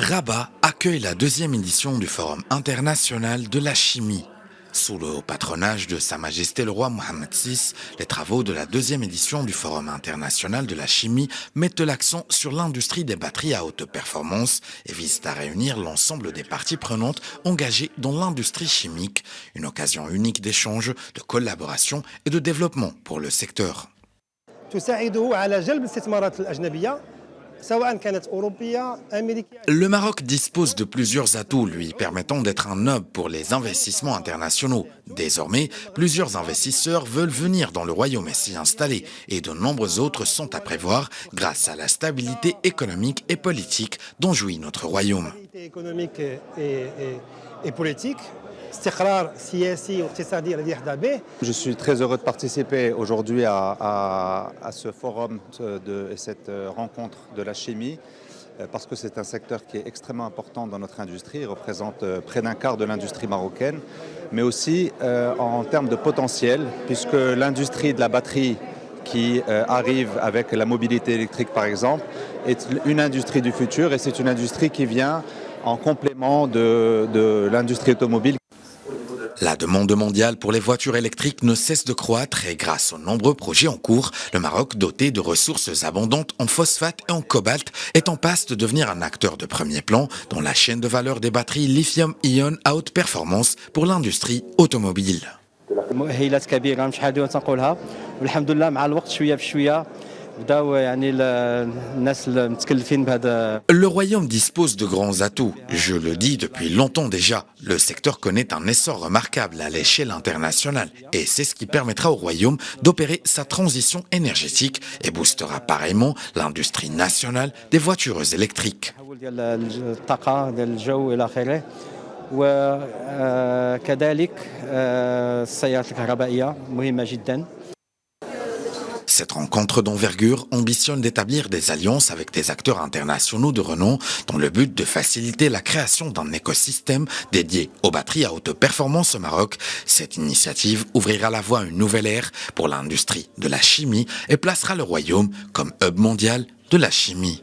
Rabat accueille la deuxième édition du Forum international de la chimie. Sous le patronage de Sa Majesté le roi Mohammed VI, les travaux de la deuxième édition du Forum international de la chimie mettent l'accent sur l'industrie des batteries à haute performance et visent à réunir l'ensemble des parties prenantes engagées dans l'industrie chimique, une occasion unique d'échange, de collaboration et de développement pour le secteur. Le Maroc dispose de plusieurs atouts lui permettant d'être un hub pour les investissements internationaux. Désormais, plusieurs investisseurs veulent venir dans le royaume et s'y installer et de nombreux autres sont à prévoir grâce à la stabilité économique et politique dont jouit notre royaume. Je suis très heureux de participer aujourd'hui à ce forum et cette rencontre de la chimie parce que c'est un secteur qui est extrêmement important dans notre industrie. Il représente près d'un quart de l'industrie marocaine, mais aussi en termes de potentiel, puisque l'industrie de la batterie qui arrive avec la mobilité électrique par exemple, est une industrie du futur et c'est une industrie qui vient en complément de l'industrie automobile. La demande mondiale pour les voitures électriques ne cesse de croître et grâce aux nombreux projets en cours, le Maroc, doté de ressources abondantes en phosphate et en cobalt, est en passe de devenir un acteur de premier plan dans la chaîne de valeur des batteries lithium-ion à haute performance pour l'industrie automobile. Le royaume dispose de grands atouts. Je le dis depuis longtemps déjà. Le secteur connaît un essor remarquable à l'échelle internationale. Et c'est ce qui permettra au royaume d'opérer sa transition énergétique et boostera pareillement l'industrie nationale des voitures électriques. Cette rencontre d'envergure ambitionne d'établir des alliances avec des acteurs internationaux de renom dans le but de faciliter la création d'un écosystème dédié aux batteries à haute performance au Maroc. Cette initiative ouvrira la voie à une nouvelle ère pour l'industrie de la chimie et placera le royaume comme hub mondial de la chimie.